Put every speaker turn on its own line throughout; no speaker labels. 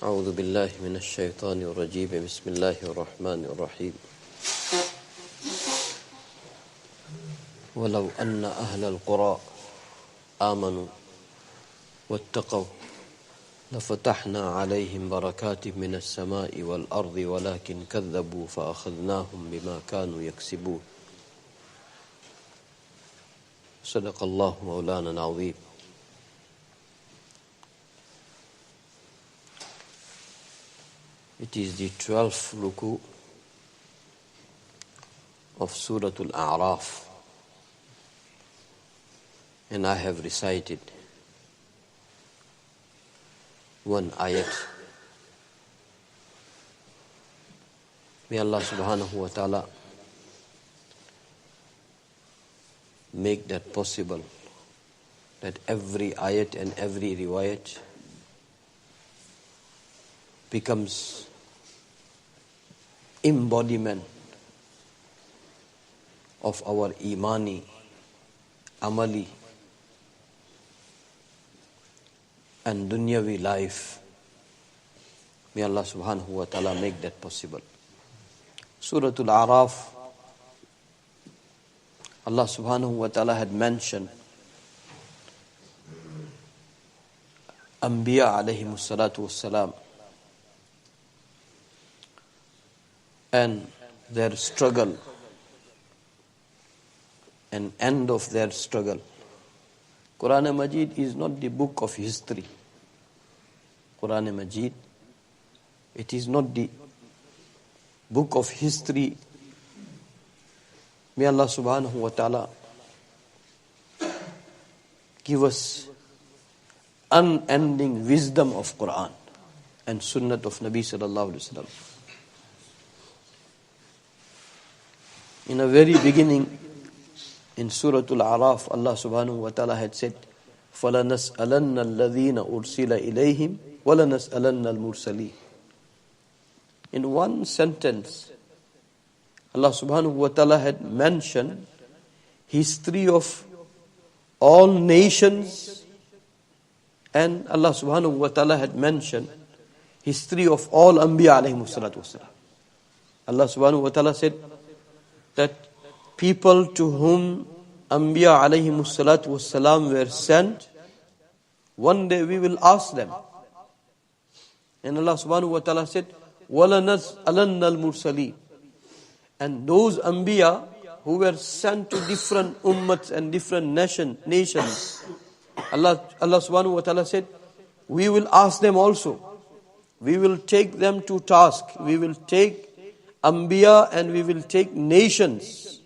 أعوذ بالله من الشيطان الرجيم بسم الله الرحمن الرحيم ولو أن أهل القرى آمنوا واتقوا لفتحنا عليهم بركات من السماء والأرض ولكن كذبوا فأخذناهم بما كانوا يكسبون صدق الله مولانا العظيم. It is the 12th ruku of Surah Al-A'raf, and I have recited one ayat. May Allah subhanahu wa ta'ala make that possible, that every ayat and every riwayat becomes embodiment of our imani, amali and dunyavi life. May Allah subhanahu wa ta'ala make that possible. Surah Al-A'raf, Allah subhanahu wa ta'ala had mentioned Anbiya alayhimus salatu wassalam and their struggle and end of their struggle. Qur'an Majid is not the book of history. Qur'an Majid, it is not the book of history. May Allah subhanahu wa ta'ala give us unending wisdom of Qur'an and sunnah of Nabi sallallahu alaihi wasallam. In the very beginning, in Surah Al-A'raf, Allah subhanahu wa ta'ala had said, فَلَنَسْأَلَنَّ الَّذِينَ أُرْسِلَ إِلَيْهِمْ وَلَنَسْأَلَنَّ الْمُرْسَلِينَ. In one sentence, Allah subhanahu wa ta'ala had mentioned history of all nations, and Allah subhanahu wa ta'ala had mentioned history of all Anbiya alayhimus salatu wassalam. Allah subhanahu wa ta'ala said that people to whom Anbiya alayhimus salatu wassalam were sent, one day we will ask them. And Allah subhanahu wa ta'ala said, وَلَنَسْأَلَنَّ الْمُرْسَلِينَ. And those Anbiya who were sent to different ummats and different nations, Allah subhanahu wa ta'ala said, we will ask them also. We will take them to task. We will take Anbiya and we will take nations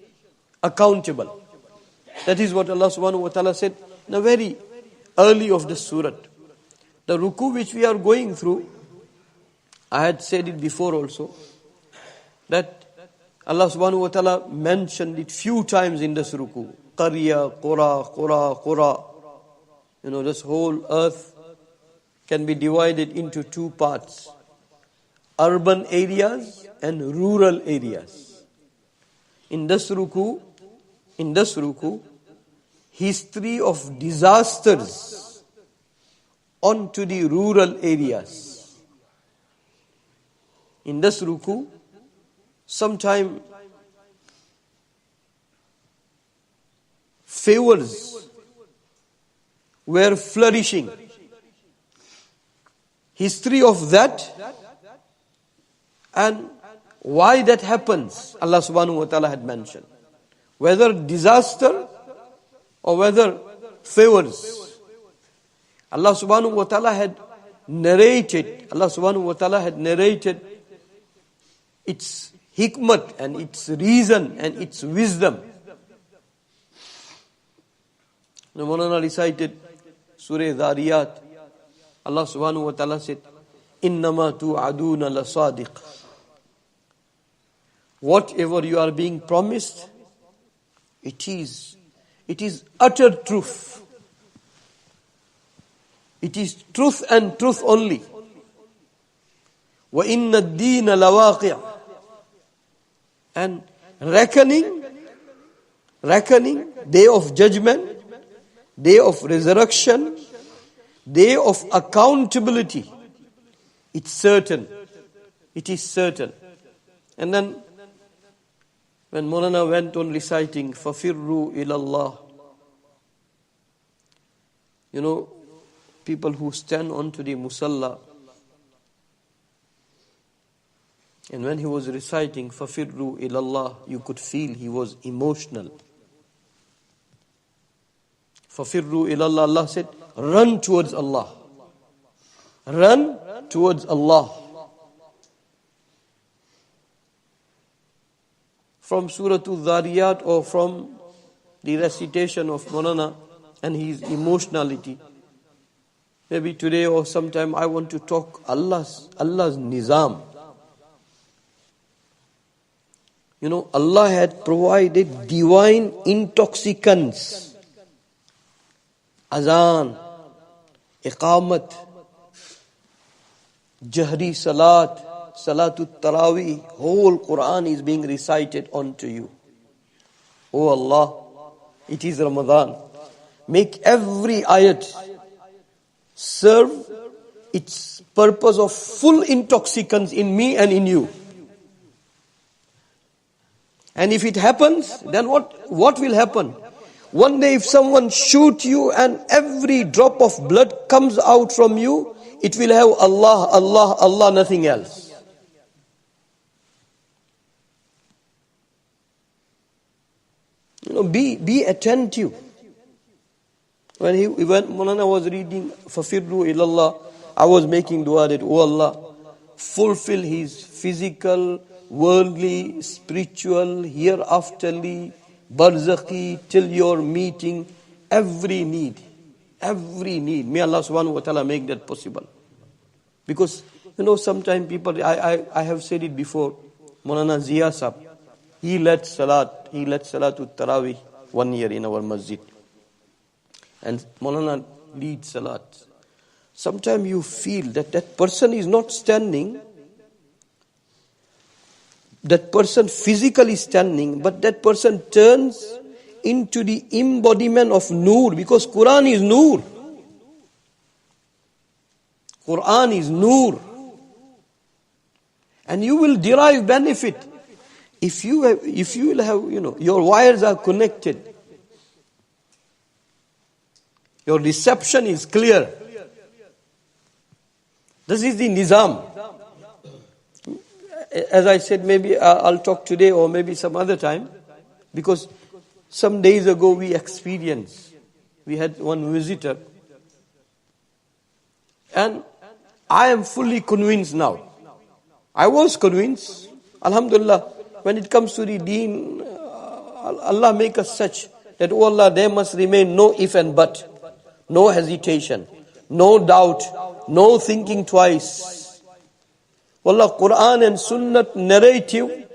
accountable. That is what Allah subhanahu wa ta'ala said in the very early of the surah. The ruku which we are going through, I had said it before also, that Allah subhanahu wa ta'ala mentioned it few times in this ruku. Qarya, Qura. This whole earth can be divided into two parts. Urban areas and rural areas. In this ruku, history of disasters onto the rural areas. In this ruku, sometime favors were flourishing. History of that and why that happens, Allah subhanahu wa ta'ala had mentioned. Whether disaster or whether favors. Allah subhanahu wa ta'ala had narrated its hikmat and its reason and its wisdom. The Maulana recited Surah Dhariyat. Allah subhanahu wa ta'ala said, إِنَّمَا تُوعَدُونَ لَصَادِقٌ. Whatever you are being promised, it is utter truth. It is truth and truth only. وَإِنَّ الدِّينَ لَوَاقِعٌ. And reckoning, day of judgment, day of resurrection, day of accountability, It's certain. It is certain. And then, when Maulana went on reciting, فَفِرُّوا إِلَى اللَّهِ, people who stand onto the musalla, and when he was reciting فَفِرُّوا إِلَى اللَّهِ, you could feel he was emotional. فَفِرُّوا إِلَى اللَّهِ, Allah said, run towards Allah. Run towards Allah. From Surah Al-Dhariyat or from the recitation of Maulana and his emotionality. Maybe today or sometime I want to talk Allah's nizam. Allah had provided divine intoxicants. Azan, Iqamat, Jahri Salat, Salatul Taraweeh, whole Quran is being recited unto you. Oh Allah, it is Ramadan. Make every ayat serve its purpose of full intoxicants in me and in you. And if it happens, then what will happen? One day if someone shoot you and every drop of blood comes out from you, it will have Allah, Allah, Allah, nothing else. Be attentive. When Maulana was reading فَفِرُّوا إِلَى اللَّهِ, I was making dua that, oh Allah, fulfill his physical, worldly, spiritual, hereafterly, barzakhi, till your meeting, every need. May Allah subhanahu wa ta'ala make that possible. Because, sometimes people, I have said it before, Maulana Zia Sahab, he led Salatul Taraweeh 1 year in our masjid. And Maulana leads Salat. Sometimes you feel that person is not standing, that person physically standing, but that person turns into the embodiment of Noor, because Quran is Noor. Quran is Noor. And you will derive benefit. If you will have, your wires are connected. Your reception is clear. This is the nizam. As I said, maybe I'll talk today or maybe some other time. Because some days ago we had one visitor. And I am fully convinced now. I was convinced, Alhamdulillah, when it comes to the deen, Allah make us such that, oh Allah, there must remain no if and but, no hesitation, no doubt, no thinking twice. Wallah, Quran and Sunnah narrative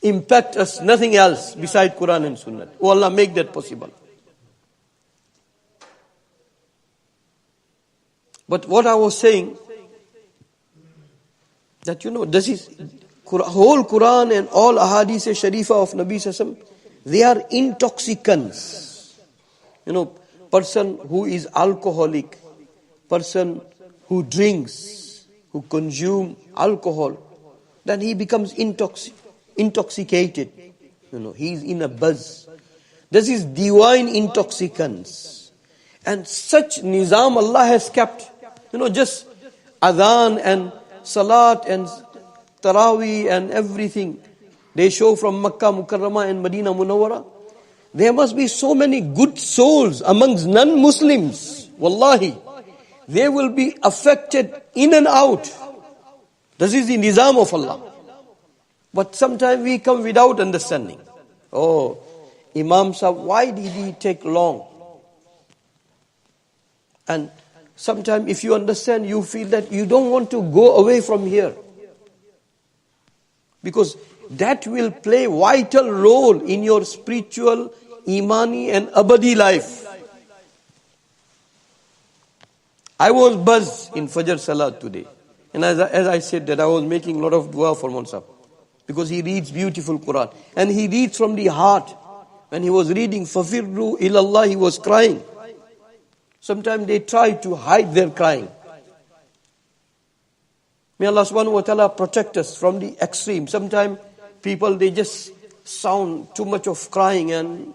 impact us, nothing else beside Quran and Sunnah. Oh Allah, make that possible. But what I was saying, that this is whole Quran and all ahadith sharifa of Nabi Sallallahu Alaihi Wasallam, they are intoxicants. Person who is alcoholic, person who drinks, who consume alcohol, then he becomes intoxicated. He is in a buzz. This is divine intoxicants. And such nizam Allah has kept. Just adhan and salat and Taraweeh and everything they show from Makkah Mukarramah and Medina Munawwara. There must be so many good souls amongst non-Muslims. Wallahi, they will be affected in and out. This is the nizam of Allah. But sometimes we come without understanding. Oh, Imam Sahib, why did he take long? And sometimes if you understand, you feel that you don't want to go away from here. Because that will play vital role in your spiritual, imani and abadi life. I was buzzed in Fajr Salat today. And as I said that I was making a lot of dua for Maulana Sahib. Because he reads beautiful Quran. And he reads from the heart. When he was reading فَفِرُّوا إِلَى اللَّهِ, he was crying. Sometimes they try to hide their crying. May Allah subhanahu wa ta'ala protect us from the extreme. Sometimes people, they just sound too much of crying, and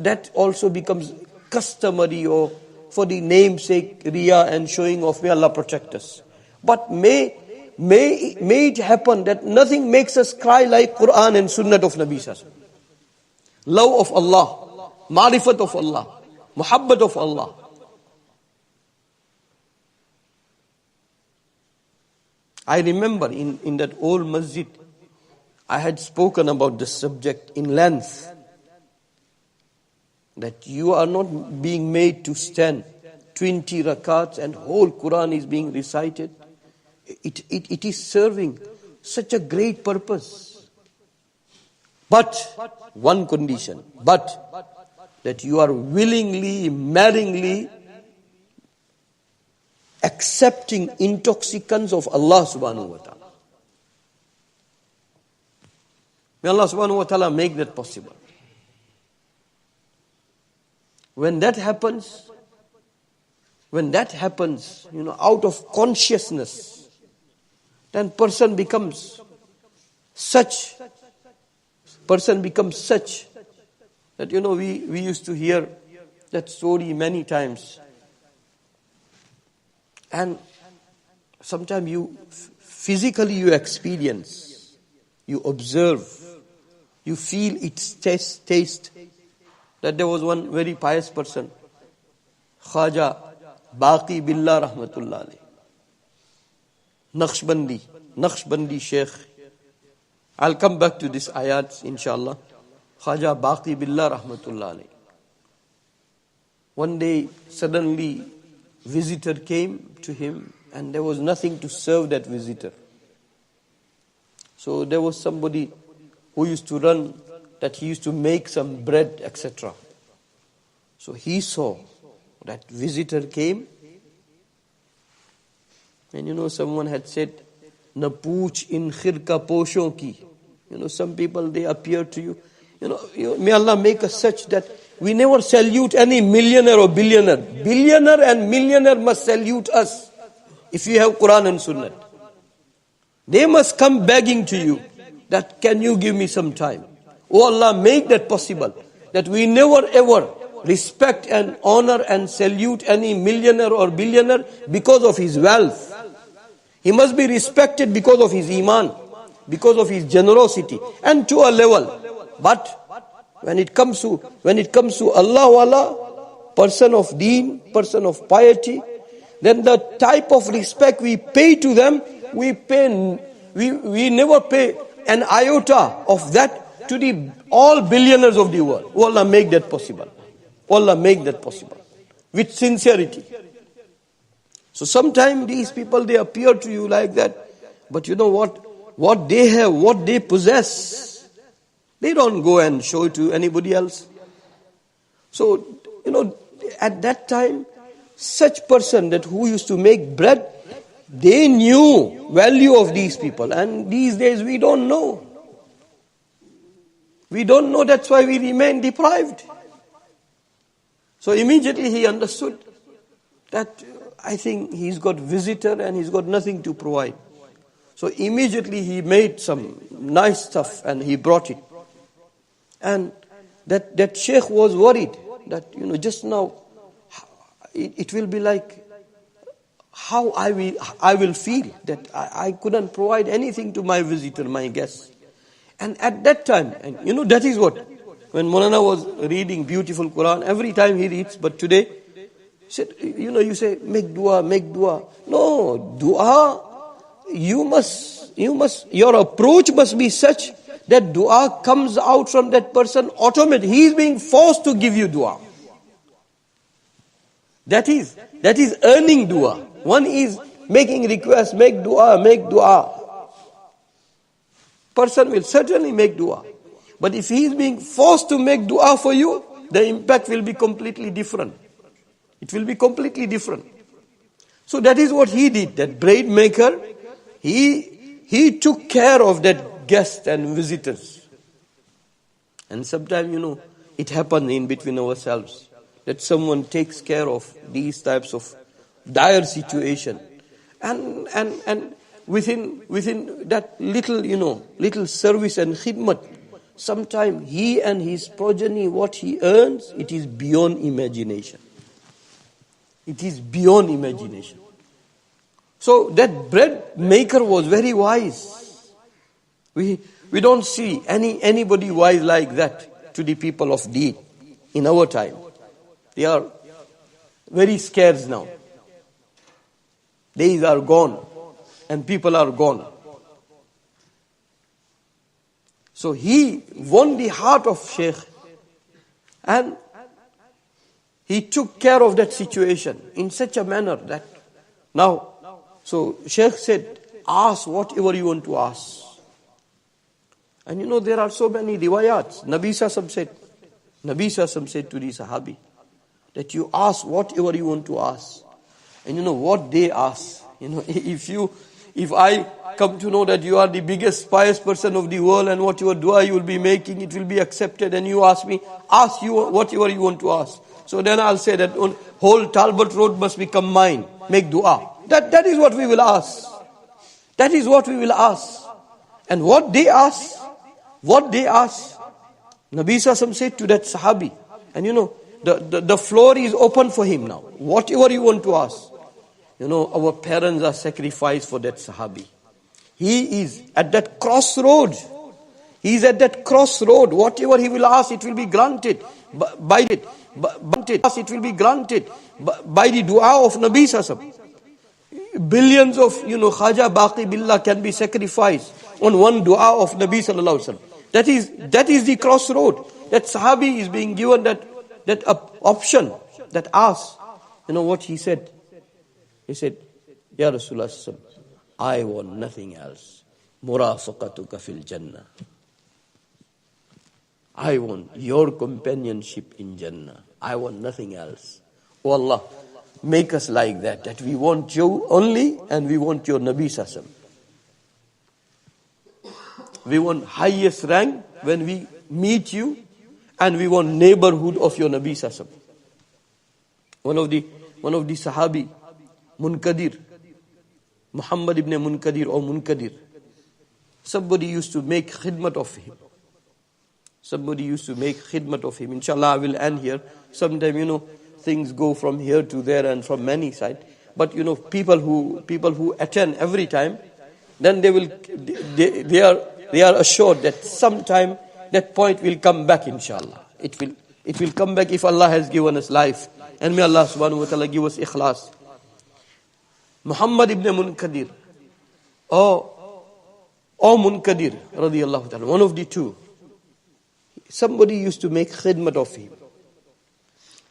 that also becomes customary or for the namesake, riya and showing off. May Allah protect us. But may it happen that nothing makes us cry like Quran and Sunnah of Nabi Sallallahu Alaihi Wasallam. Love of Allah, ma'rifat of Allah, muhabbat of Allah. I remember in that old masjid, I had spoken about this subject in length. That you are not being made to stand 20 rakats and whole Quran is being recited. It is serving such a great purpose. But one condition, that you are willingly, marringly accepting intoxicants of Allah subhanahu wa ta'ala. May Allah subhanahu wa ta'ala make that possible. When that happens, out of consciousness, then person becomes such that, we used to hear that story many times. And sometimes physically you experience, you observe, you feel its taste. That there was one very pious person, Khaja Baqi Billah Rahmatullah alayhi, Naqshbandi Sheikh. I'll come back to this ayat, inshallah. Khaja Baqi Billah Rahmatullah alayhi. One day, suddenly, visitor came to him, and there was nothing to serve that visitor. So there was somebody who used to run, that he used to make some bread, etc. So he saw that visitor came, and someone had said, "Na pooch in khirka poshon ki." Some people, they appear to you. May Allah make us such that we never salute any millionaire or billionaire. Billionaire and millionaire must salute us if you have Quran and Sunnah. They must come begging to you that, "Can you give me some time?" Oh Allah, make that possible. That we never ever respect and honor and salute any millionaire or billionaire because of his wealth. He must be respected because of his iman, because of his generosity, and to a level. But when it comes to Allah, person of deen, person of piety, then the type of respect we pay to them, we never pay an iota of that to the all billionaires of the world. Oh Allah, make that possible. Oh Allah, make that possible. With sincerity. So sometimes these people, they appear to you like that. But you know what they have, what they possess, they don't go and show it to anybody else. So, at that time, such person that who used to make bread, they knew value of these people. And these days we don't know. We don't know, that's why we remain deprived. So immediately he understood that I think he's got visitor and he's got nothing to provide. So immediately he made some nice stuff and he brought it. And that sheikh was worried that, just now, it will be like how I will feel that I couldn't provide anything to my visitor, my guest. And at that time, and that is what, when Maulana was reading beautiful Quran, every time he reads, but today, he said, you say, make dua. No, dua, your approach must be such that dua comes out from that person automatically. He is being forced to give you dua. That is earning dua. One is making requests, make dua. Person will certainly make dua. But if he is being forced to make dua for you, the impact will be completely different. It will be completely different. So that is what he did. That bread maker, he took care of that guest and visitors. And sometimes, it happens in between ourselves that someone takes care of these types of dire situation. And within that little service and khidmat, sometimes he and his progeny, what he earns, it is beyond imagination. It is beyond imagination. So that bread maker was very wise. We don't see anybody wise like that to the people of Deen in our time. They are very scarce now. Days are gone and people are gone. So he won the heart of Sheikh and he took care of that situation in such a manner that now, so Sheikh said, ask whatever you want to ask. And there are so many riwayats. Nabi Sallallahu said to the Sahabi that you ask whatever you want to ask. And what they ask. If I come to know that you are the biggest pious person of the world and what your dua you will be making, it will be accepted, and you ask me, ask you whatever you want to ask. So then I'll say that whole Talbot Road must become mine. Make dua. That is what we will ask. That is what we will ask. And what they ask, Nabi Sallallahu said to that Sahabi, and the floor is open for him now. Whatever you want to ask. Our parents are sacrificed for that Sahabi. He is at that crossroad. He is at that crossroad. Whatever he will ask, it will be granted. It will be granted by the dua of Nabi Sallallahu. Billions of Khaja Baqi Billah can be sacrificed on one dua of Nabi Sallallahu Alaihi Wasallam. That is the crossroad. That Sahabi is being given that option, that ask. What he said? He said, Ya Rasulullah, I want nothing else. Murafaqatuka fil Jannah. I want your companionship in Jannah. I want nothing else. Oh Allah, make us like that we want you only and we want your Nabi Sallallahu. We want highest rank when we meet you, and we want neighborhood of your Nabi Sallallahu. One of the Sahabi, Munkadir, Muhammad ibn Munkadir or Munkadir, somebody used to make khidmat of him. Inshallah, I will end here. Sometime, things go from here to there and from many sides. But people who attend every time, then they are assured that sometime that point will come back, inshallah. It will come back if Allah has given us life. And may Allah subhanahu wa ta'ala give us ikhlas. Muhammad ibn Munkadir, or Munkadir, radiyallahu ta'ala, one of the two. Somebody used to make khidmat of him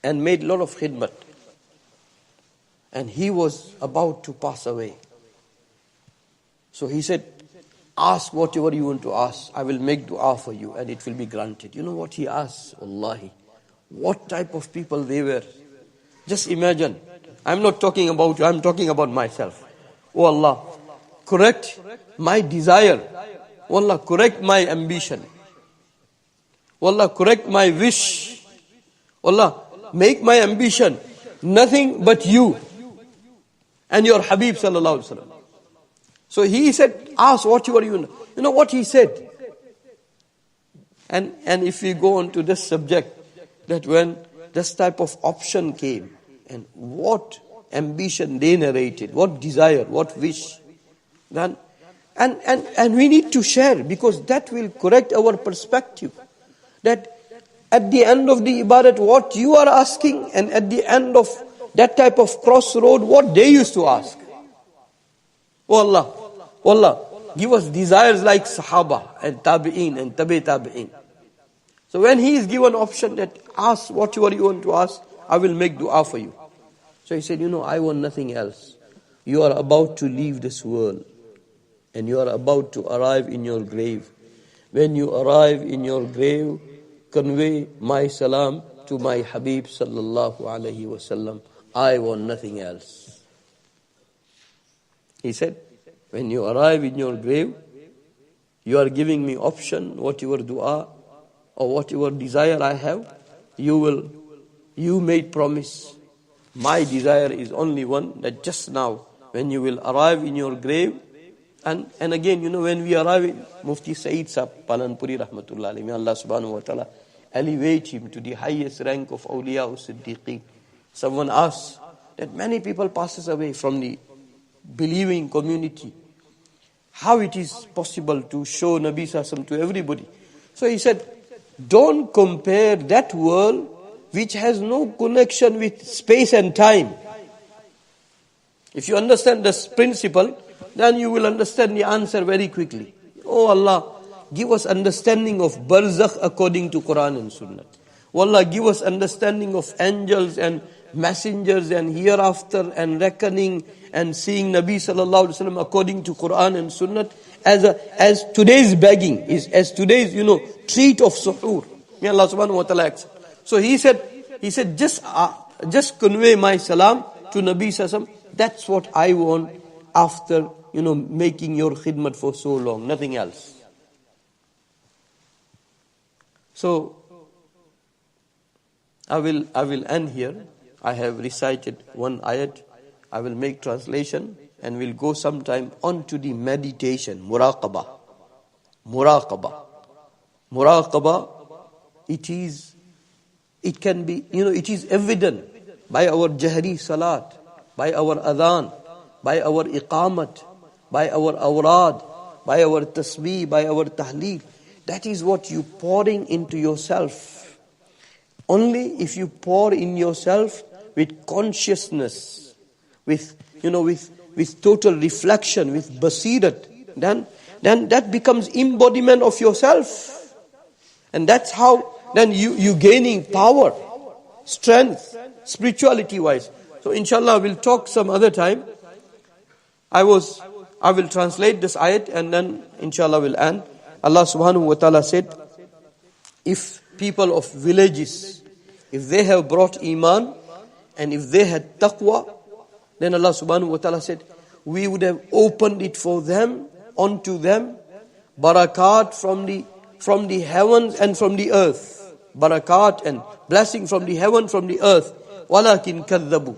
and made a lot of khidmat. And he was about to pass away. So he said, ask whatever you want to ask. I will make dua for you and it will be granted. You know what he asked? Wallahi. What type of people they were. Just imagine. I'm not talking about you, I'm talking about myself. Oh Allah, correct my desire. Oh Allah, correct my ambition. Oh Allah, correct my wish. Oh Allah, make my ambition nothing but you and your Habib Sallallahu Alaihi Wasallam. So he said, ask whatever you know. You know what he said? And if we go on to this subject, that when this type of option came, and what ambition they narrated, what desire, what wish, then and we need to share, because that will correct our perspective. That at the end of the ibadat, what you are asking, and at the end of that type of crossroad, what they used to ask. Oh Allah, give us desires like Sahaba and Tabi'een and Tabi Tabi'een. So when he is given option that ask whatever you want to ask, I will make dua for you. So he said, I want nothing else. You are about to leave this world and you are about to arrive in your grave. When you arrive in your grave, convey my salam to my Habib Sallallahu Alaihi Wasallam. I want nothing else. He said, when you arrive in your grave, you are giving me option, whatever dua or whatever desire I have, you made promise. My desire is only one, that just now, when you will arrive in your grave, And again, when we arrive in Mufti Saeed Sahib Palanpuri Rahmatullah alayhi, may Allah subhanahu wa ta'ala elevate him to the highest rank of awliya or siddiqeen. Someone asks that many people passes away from the believing community. How it is possible to show Nabi Sallallahu to everybody? So he said, don't compare that world which has no connection with space and time. If you understand this principle, then you will understand the answer very quickly. Oh Allah, give us understanding of barzakh according to Quran and Sunnah. Oh Allah, give us understanding of angels and messengers and hereafter and reckoning and seeing Nabi sallallahu alaihi wasallam according to Quran and Sunnah as today's begging, as today's treat of suhoor. May Allah subhanahu wa ta'ala accept. So he said just convey my salam to Nabi sallallahu alaihi wasallam. That's what I want after making your khidmat for so long, nothing else. So I will end here. I have recited one ayat. I will make translation and we'll go sometime on to the meditation, muraqabah. Muraqabah, it is evident by our jahri salat, by our adhan, by our iqamat, by our awrad, by our tasbih, by our tahleel. That is what you pouring into yourself. Only if you pour in yourself with consciousness, with total reflection, with basirat, then that becomes embodiment of yourself. And that's how then you gaining power, strength, spirituality wise. So inshallah we'll talk some other time. I will translate this ayat and then inshallah we'll end. Allah subhanahu wa ta'ala said, if people of villages, if they have brought iman and if they had taqwa, then Allah subhanahu wa ta'ala said, we would have opened it for them, unto them, barakat from the heavens and from the earth. Barakat and blessing from the heaven, from the earth. Walakin kadhabu.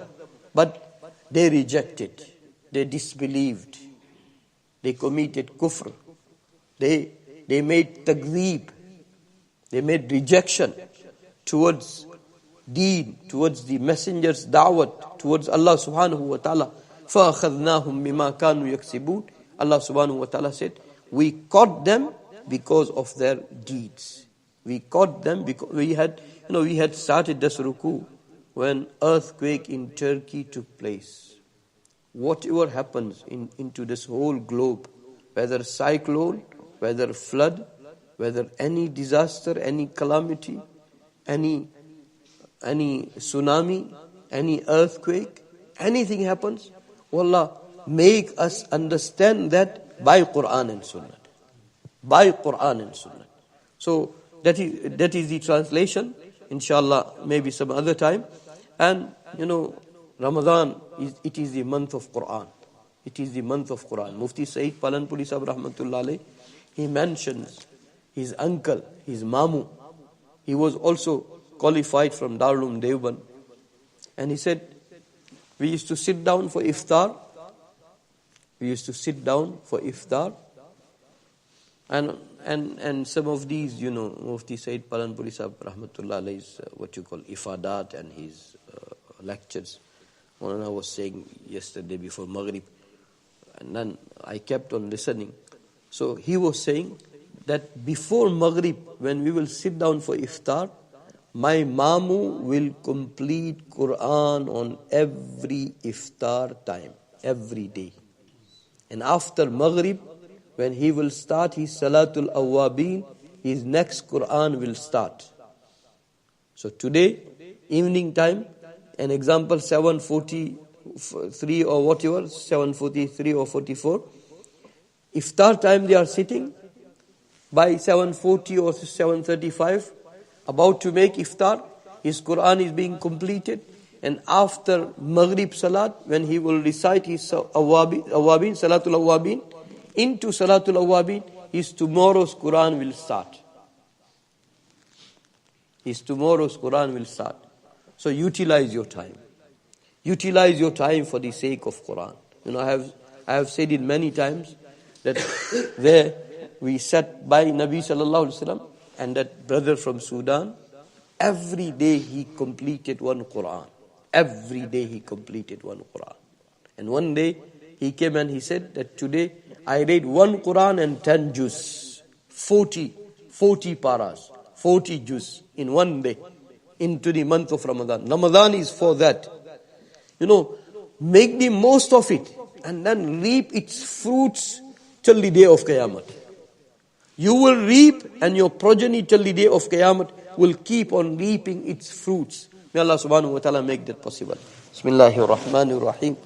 But they rejected. They disbelieved. They committed kufr. They made takzeeb. They made rejection towards deen, towards the messenger's da'wat, towards Allah subhanahu wa ta'ala. فَأَخَذْنَاهُمْ بِمَا كَانُوا يَكْسِبُونَ. Allah subhanahu wa ta'ala said, we caught them because of their deeds. We caught them because we had started this ruku when earthquake in Turkey took place. Whatever happens into this whole globe, whether cyclone, whether flood, whether any disaster, any calamity, any tsunami, any earthquake, anything happens, Allah make us understand that by Quran and Sunnah. By Quran and Sunnah. So that is the translation. Inshallah, maybe some other time. And Ramadan it is the month of Quran. It is the month of Quran. Mufti Saeed Palanpuri Sahib Rahmatullah alayhi, he mentions his uncle, his mamu. He was also qualified from Darul Deoband. And he said, we used to sit down for iftar. And some of these, Mufti Saeed Palanpuri Sahib Rahmatullah alayhi's what you call ifadat and his lectures. One I was saying yesterday before Maghrib. And then I kept on listening. So he was saying that before Maghrib, when we will sit down for iftar, my mamu will complete Quran on every iftar time, every day. And after Maghrib, when he will start his Salatul Awwabin, his next Quran will start. So today, evening time, an example 7:43 or whatever, 7:43 or 44. Iftar time they are sitting. By 7:40 or 7:35, about to make iftar, his Quran is being completed. And after Maghrib Salat, when he will recite his Awwabin, Salatul Awwabin, into Salatul Awwabin, his tomorrow's Quran will start. His tomorrow's Quran will start. So utilize your time. Utilize your time for the sake of Quran. I have said it many times that where we sat by Nabi sallallahu alaihi wasallam and that brother from Sudan, every day he completed one Quran. Every day he completed one Quran. And one day he came and he said that today I read one Quran and 10 juz, 40 paras, 40 juz in one day into the month of Ramadan. Ramadan is for that. Make the most of it and then reap its fruits till the day of Qiyamah. You will reap and your progeny till the day of Qiyamah will keep on reaping its fruits. May Allah subhanahu wa ta'ala make that possible. Bismillahir Rahmanir Rahim.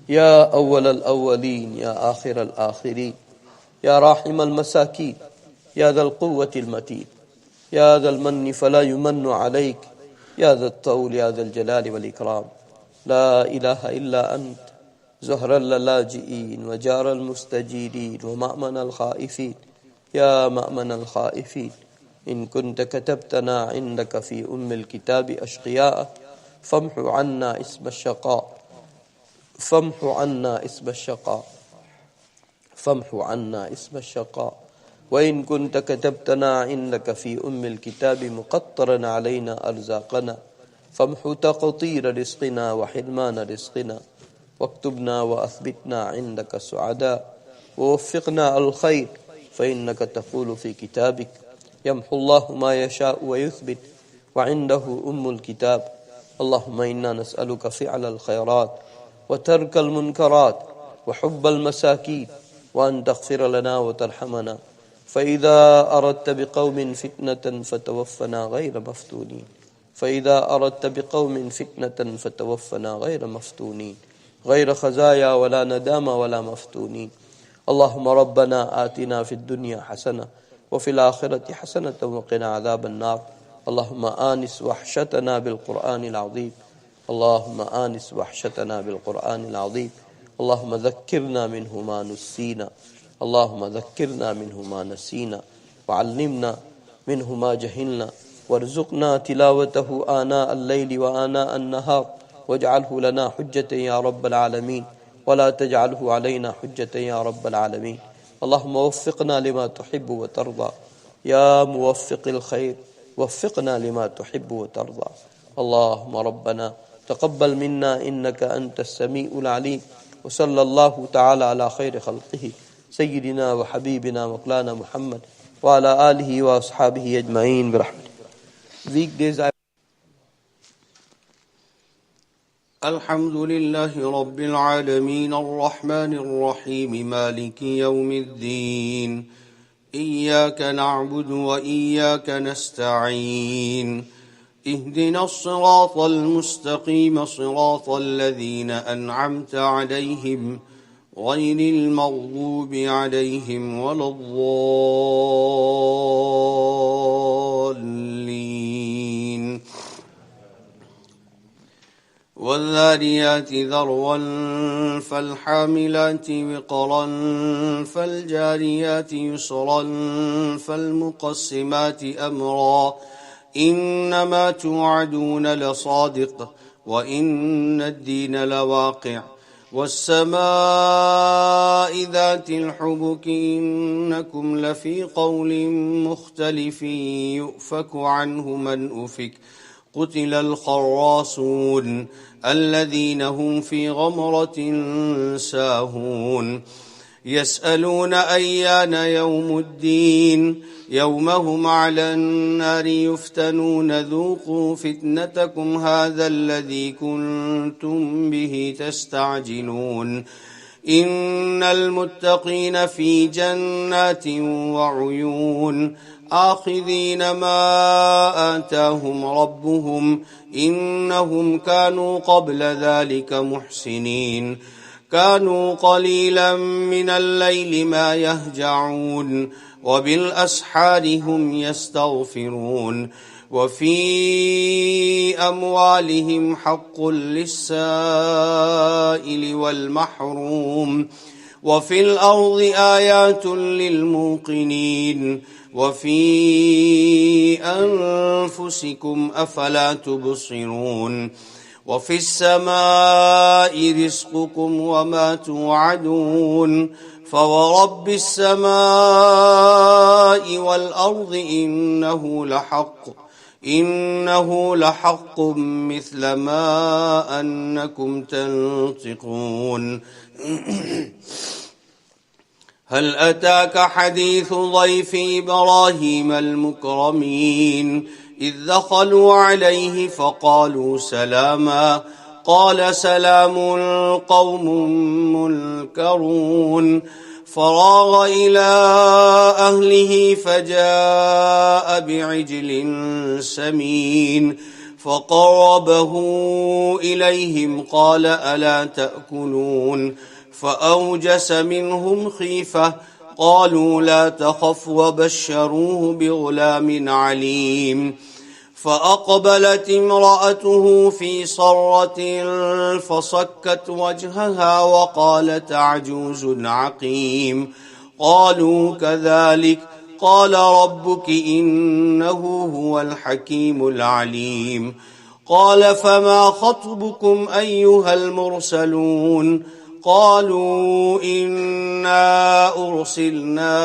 Ya awwal al-awwalin, ya akhir al-akhirin, ya rahim al-masakin, ya dhal quwwati al-matin, ya dhal manni fala yumannu alayk, ya dhal tawl, ya dhal jalali wal ikram. La ilaha illa ant, زهر اللاجئين وجار المستجيرين ومأمن الخائفين يا مأمن الخائفين إن كنت كتبتنا عندك في الكتاب أشقياء فامحو عنا اسم الشقاء فامحو عنا اسم الشقاء فامحو عنا اسم الشقاء وإن كنت كتبتنا عندك في الكتاب مقطرا علينا أرزاقنا فامحو تقطير رزقنا وحرمان رزقنا واكتبنا وأثبتنا عندك سعداء ووفقنا الخير فإنك تقول في كتابك يمحو الله ما يشاء ويثبت وعنده الكتاب. اللهم إنا نسألك فعل الخيرات وترك المنكرات وحب المساكين وأن تغفر لنا وترحمنا فإذا أردت بقوم فتنة فتوفنا غير مفتونين فإذا أردت بقوم فتنة فتوفنا غير مفتونين غير خزايا ولا ندامة ولا مفتونين. اللهم ربنا آتنا في الدنيا حسنة وفي الآخرة حسنة وقنا عذاب النار. اللهم آنس وحشتنا بالقرآن العظيم. اللهم آنس وحشتنا بالقرآن العظيم. اللهم ذكرنا منه ما نسينا. اللهم ذكرنا منه ما نسينا وعلمنا منه ما جهلنا وارزقنا تلاوته آناء الليل وآناء النهار واجعله لنا حجة يا رب العالمين ولا تجعله علينا حجة يا رب العالمين. اللهم وفقنا لما تحب وترضى يا موفق الخير وفقنا لما تحب وترضى. اللهم ربنا تقبل منا إنك أنت السميع العليم. وصلى الله تعالى على خير خلقه سيدنا وحبيبنا مولانا محمد وعلى آله وأصحابه أجمعين برحمته. Weekdays
الحمد لله رب العالمين الرحمن الرحيم مالك يوم الدين إياك نعبد وإياك نستعين اهدنا الصراط المستقيم صراط الذين أنعمت عليهم غير المغضوب عليهم ولا الضالين. والذاريات ذروا فالحاملات وقرا فالجاريات يسرا فالمقسمات أمرا إنما توعدون لصادق وإن الدين لواقع والسماء ذات الحبك إنكم لفي قول مختلف يؤفك عنه من أفك قتل الخراصون الذين هم في غمرة ساهون يسألون أيان يوم الدين يوم هم على النار يفتنون ذوقوا فتنتكم هذا الذي كنتم به تستعجلون إن المتقين في جنات وعيون آخذين ما آتاهم ربهم إنهم كانوا قبل ذلك محسنين كانوا قليلا من الليل ما يهجعون وبالأسحار هم يستغفرون وفي أموالهم حق للسائل والمحروم وفي الأرض آيات للموقنين وفي أنفسكم أفلا تبصرون وفي السماء رزقكم وما توعدون فورب السماء والأرض إنه لحق مثل ما أنكم تنطقون. هل أتاك حديث ضيف إبراهيم المكرمين إذ دخلوا عليه فقالوا سلاما قال سلام قوم منكرون. فراغ إلى أهله فجاء بعجل سمين فقربه إليهم قال ألا تأكلون فأوجس منهم خيفة قالوا لا تخف وبشروه بغلام عليم. فأقبلت امرأته في صرة فصكت وجهها وقالت عجوز عقيم. قالوا كذلك قال ربك إنه هو الحكيم العليم. قال فما خطبكم أيها المرسلون؟ قالوا إنا أرسلنا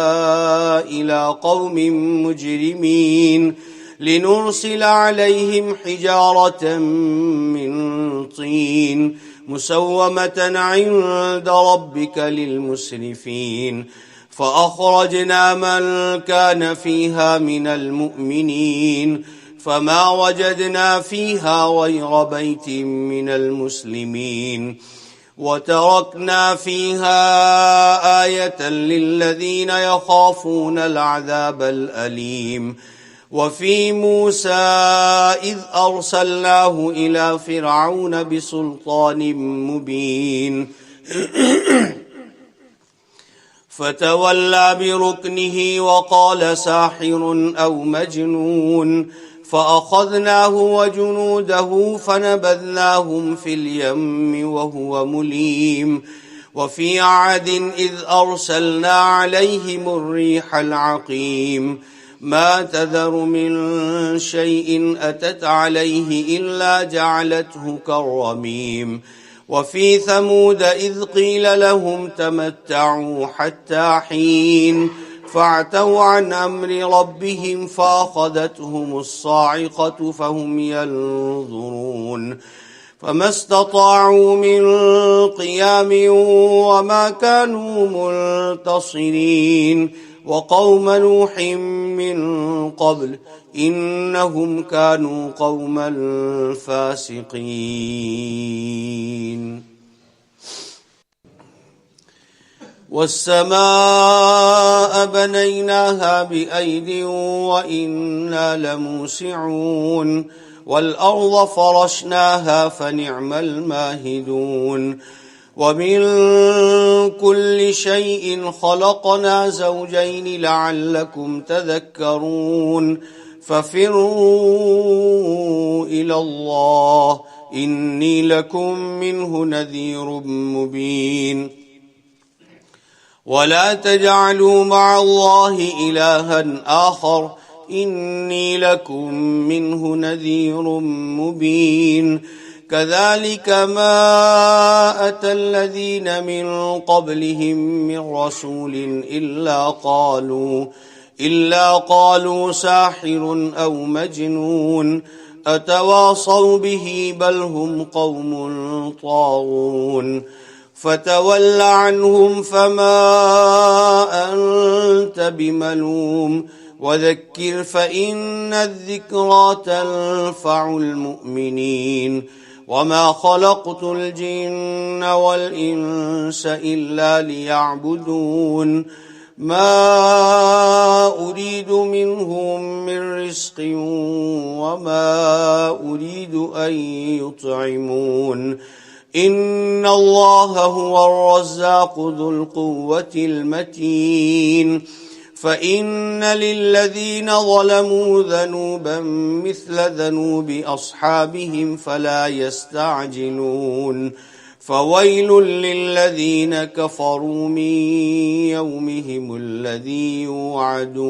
إلى قوم مجرمين لنرسل عليهم حجارة من طين مسومة عند ربك للمسرفين. فأخرجنا من كان فيها من المؤمنين فما وجدنا فيها غير بيت من المسلمين وتركنا فيها آية للذين يخافون العذاب الأليم. وفي موسى إذ أرسلناه إلى فرعون بسلطان مبين فتولى بركنه وقال ساحر أو مجنون. فأخذناه وجنوده فنبذناهم في اليم وهو مليم. وفي عاد إذ أرسلنا عليهم الريح العقيم ما تذر من شيء أتت عليه إلا جعلته كالرميم. وفي ثمود إذ قيل لهم تمتعوا حتى حين فاعتوا عن أمر ربهم فأخذتهم الصاعقة فهم ينظرون فما استطاعوا من قيام وما كانوا منتصرين. وقوم نوح من قبل إنهم كانوا قوما فاسقين. والسماء بنيناها بأيد وإنا لموسعون. والأرض فرشناها فنعم الماهدون. ومن كل شيء خلقنا زوجين لعلكم تذكرون. ففروا إلى الله إني لكم منه نذير مبين. ولا تجعلوا مع الله إلها آخر إني لكم منه نذير مبين. كذلك ما أتى الذين من قبلهم من رسول إلا قالوا ساحر أو مجنون أتواصوا به بل هم قوم طاغون. فتول عنهم فما أنت بملوم وذكر فإن الذكرى تنفع المؤمنين. وما خلقت الجن والإنس إلا ليعبدون ما أريد منهم من رزق وما أريد أن يطعمون إن الله هو الرزاق ذو القوة المتين. فإن للذين ظلموا ذنوبا مثل ذنوب أصحابهم فلا يستعجلون. فويل للذين كفروا من يومهم الذي يوعدون.